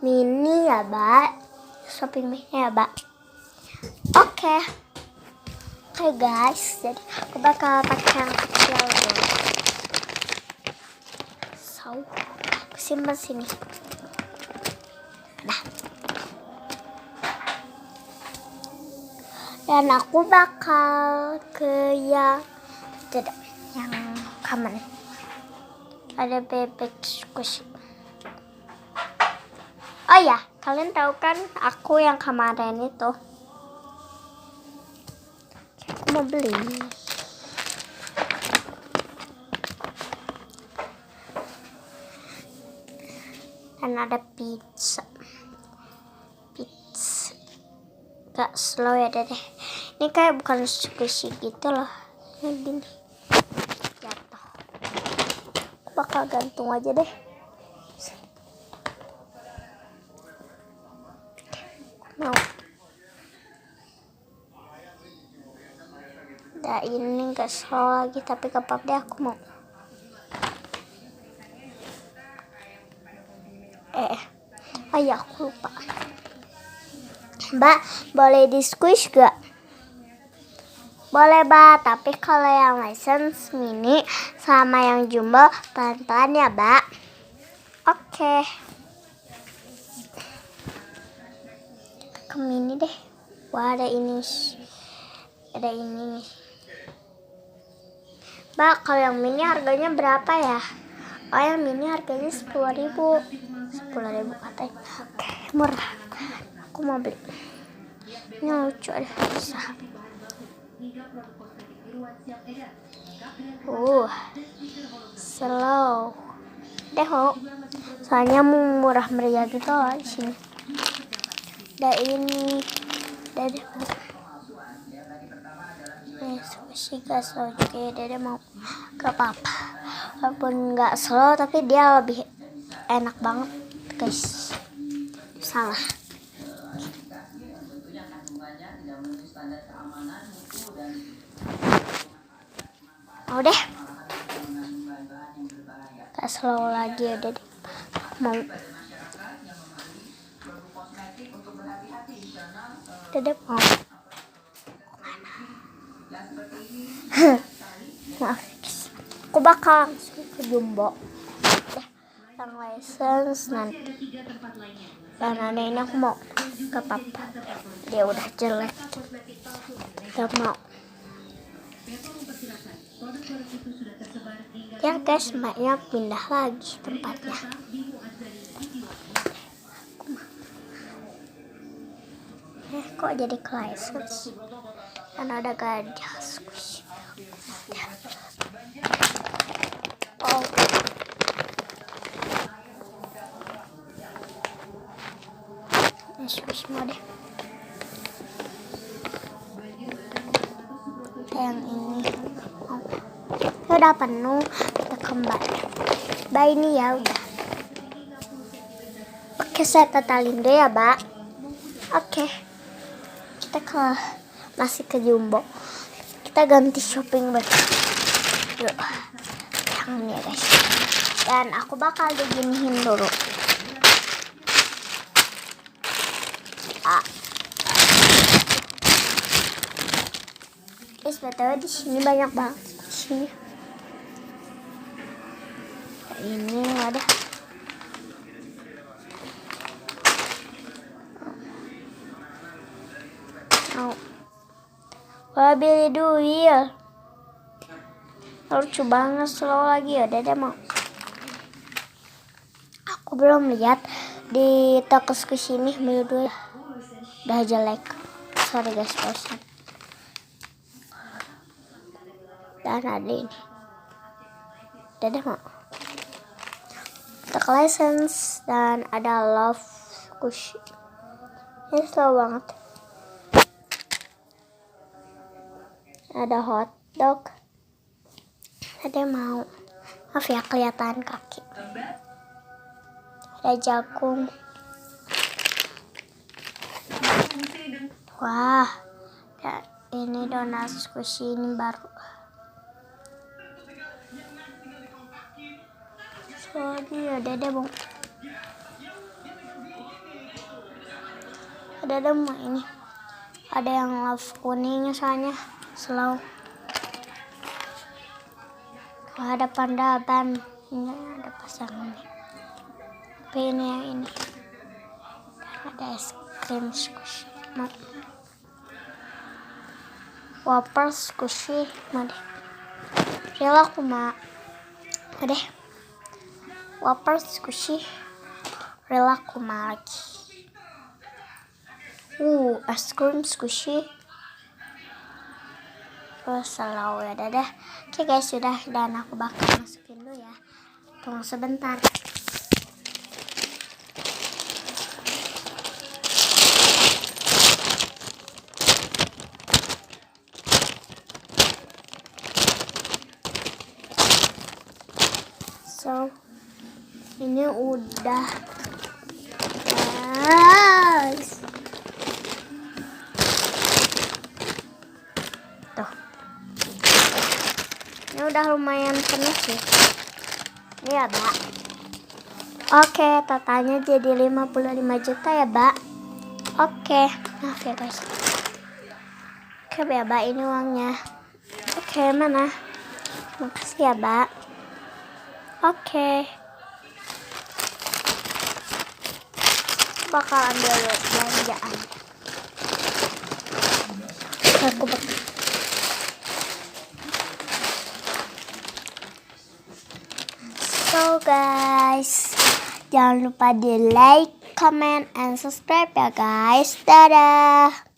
mini ya, Mbak. Shopping mini ya, Mbak. Oke guys, jadi aku bakal pakai yang kecil dulu. So, aku simpan sini. Nah, dan aku bakal ke yang common. Ada bebek squishy. Oh ya, kalian tahu kan aku yang kemarin itu mau beli. Dan ada pizza. Gak slow ya deh. Ini kayak bukan squishy gitu loh. Ini gini. Jatuh. Aku bakal gantung aja deh. Mau. Nah, ini gak slow lagi, tapi gak deh, aku mau. Oh iya, aku lupa. Mbak, boleh di squish gak? Boleh, Mbak, tapi kalau yang license mini sama yang jumbo pelan-pelan ya, Mbak. Oke. Ke mini deh. Wah, ada ini. Ada ini. Mbak, kalau yang mini harganya berapa ya? Oh, yang mini harganya 10.000. 10.000 katanya. Oke, murah. Aku mau beli. Ini lucu deh. Bisa. Slow. Deh, soalnya murah meriah gitu loh di sini. Ada ini. Ada deh. Squishy gas oke, Dede mau gak apa-apa. Walaupun gak slow tapi dia lebih enak banget, guys. Salah. Mau deh. Gak slow lagi ya, Dede. Mau. Dede mau. Maaf, aku bakal langsung ke jumbo yang license nanti. Dan ada ini aku mau ke papa, dia udah jelek, gak mau. Ya guys, mbaknya pindah lagi tempatnya. Kok jadi ke license? Dan ada gajah squish. Oh. Squish mau deh. Yang ini. Oh. Udah penuh, kita kembali. Bye ini ya udah. Oke, saya totalin dulu ya, Mbak. Oke. Kita masih ke jumbo. Kita ganti shopping baju. Yuk. Yang ini ya, guys. Dan aku bakal diginiin dulu. Guys, btw di sini banyak banget sini. Ini ada. Wah, beli duil. Lucu banget, slow lagi ya, Dede mau. Aku belum lihat di toko sini beli duil. Udah jelek. Sorry guys, bosan. Dan ada ini. Dede mau. Toko license dan ada love squishy. Ini slow banget. Ada hot dog. Ada mau. Maaf ya, kelihatan kaki. Ada jagung. Wah, ya, ini donat squishy ini baru. Sorry ya, Dede mau. Ada demam ini. Ada yang love kuning soalnya slow. Kalau ada panda ban, ini ada pasangannya. Tapi ini yang ini. Ada es krim squishy. Wafer squishy, made. Rela kuma. Made. Wafer squishy. Rela kuma lagi. Es krim squishy. Selalu ya dadah. Oke guys, sudah, dan aku bakal masukin dulu ya. Tunggu sebentar. So, ini udah guys. Tuh. Ini udah lumayan penuh sih. Ini ya, Mbak. Oke, totalnya jadi 55 juta ya, Mbak. Oke, maaf ya guys. Oke, Mbak, ini uangnya. Oke, mana? Makasih ya, Mbak. Oke. Bakal ambil belanjaan. Aku bakal. So guys, jangan lupa di like, comment, and subscribe ya guys. Dadah.